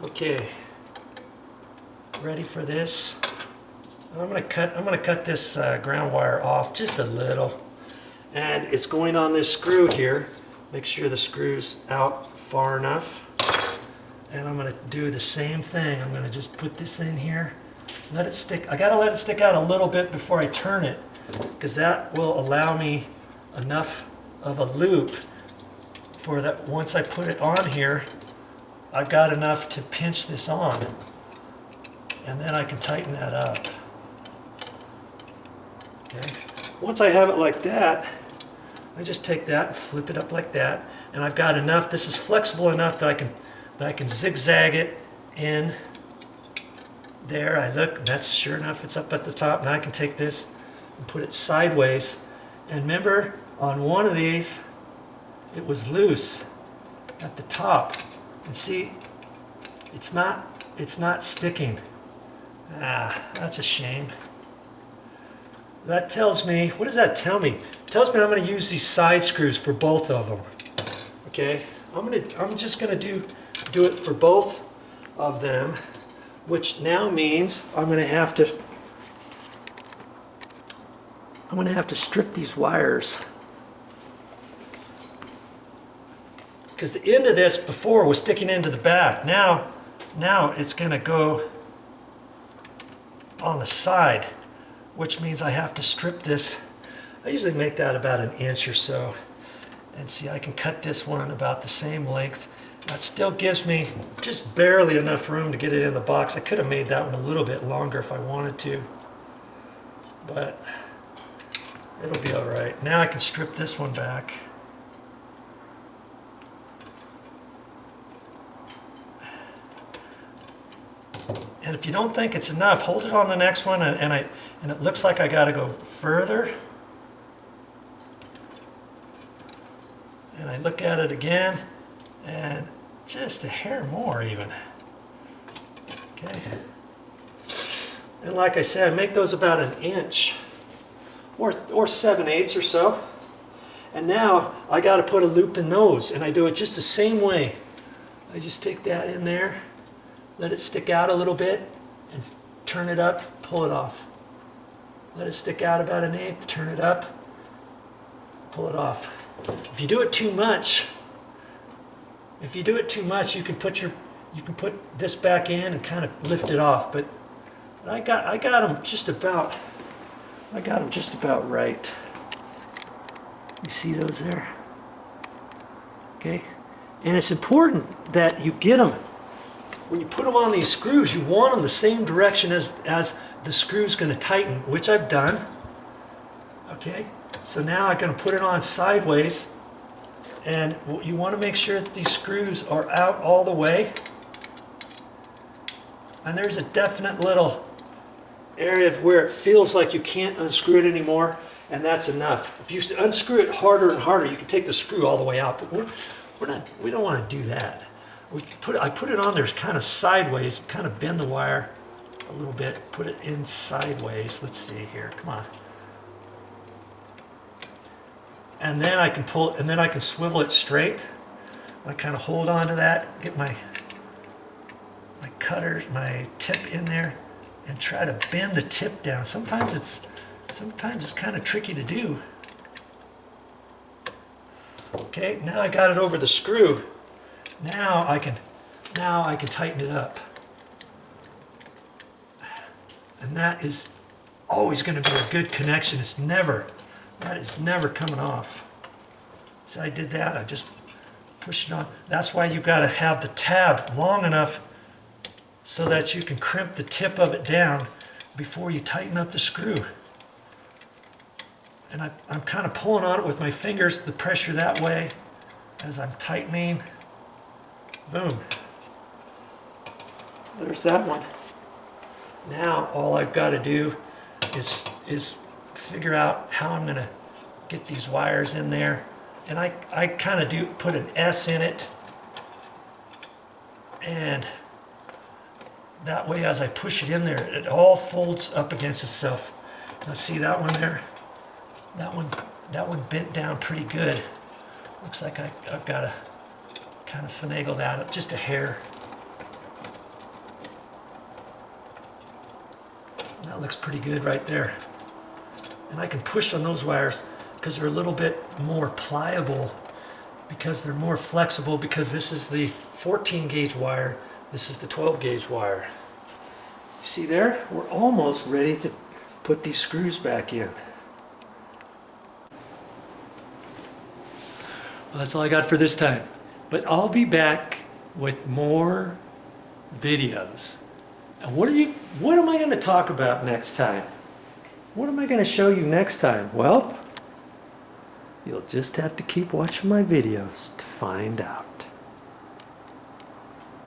Okay, ready for this? I'm gonna cut this ground wire off just a little, and it's going on this screw here. Make sure the screw's out far enough, and I'm gonna do the same thing. I'm gonna just put this in here, let it stick. I gotta let it stick out a little bit before I turn it, because that will allow me enough of a loop for that. Once I put it on here, I've got enough to pinch this on, and then I can tighten that up. Okay. Once I have it like that, I just take that and flip it up like that, and I've got enough. This is flexible enough that I can zigzag it in there. I look, that's sure enough, it's up at the top. Now I can take this and put it sideways. And remember, on one of these, it was loose at the top. And see, it's not sticking. Ah, that's a shame. That tells me, what does that tell me? It tells me I'm going to use these side screws for both of them. Okay, I'm just going to do it for both of them, which now means I'm going to have to strip these wires, because the end of this before was sticking into the back. Now it's going to go on the side, which means I have to strip this. I usually make that about 1 inch or so. And see, I can cut this one about the same length. That still gives me just barely enough room to get it in the box. I could have made that one a little bit longer if I wanted to, but it'll be all right. Now I can strip this one back. And if you don't think it's enough, hold it on the next one, and it looks like I got to go further. And I look at it again, and just a hair more even. Okay. And like I said, make those about 1 inch or 7/8 or so. And now I got to put a loop in those, and I do it just the same way. I just take that in there, let it stick out a little bit, and turn it up, pull it off. Let it stick out about 1/8, turn it up, pull it off. If you do it too much, you can put this back in and kind of lift it off. But I got them just about right. You see those there? Okay, and it's important that you get them. When you put them on these screws, you want them the same direction as the screw's going to tighten, which I've done. Okay, so now I'm going to put it on sideways, and you want to make sure that these screws are out all the way. And there's a definite little area where it feels like you can't unscrew it anymore, and that's enough. If you unscrew it harder and harder, you can take the screw all the way out, but we don't want to do that. I put it on there kind of sideways, kind of bend the wire a little bit, put it in sideways. Let's see here, come on. And then I can pull, and then I can swivel it straight. I kind of hold on to that, get my cutter, my tip in there, and try to bend the tip down. Sometimes it's kind of tricky to do. Okay, now I got it over the screw. Now I can tighten it up. And that is always going to be a good connection. That is never coming off. So I did that, I just pushed it on. That's why you got to have the tab long enough so that you can crimp the tip of it down before you tighten up the screw. And I'm kind of pulling on it with my fingers, the pressure that way as I'm tightening. Boom. There's that one. Now all I've got to do is figure out how I'm going to get these wires in there. And I kind of put an S in it. And that way as I push it in there, it all folds up against itself. Now see that one there? That one bent down pretty good. Looks like I've got to kind of finagle that up just a hair. That looks pretty good right there. And I can push on those wires because they're a little bit more pliable, because they're more flexible, because this is the 14 gauge wire, this is the 12 gauge wire. See there? We're almost ready to put these screws back in. Well, that's all I got for this time. But I'll be back with more videos. And what am I going to talk about next time? What am I going to show you next time? Well, you'll just have to keep watching my videos to find out.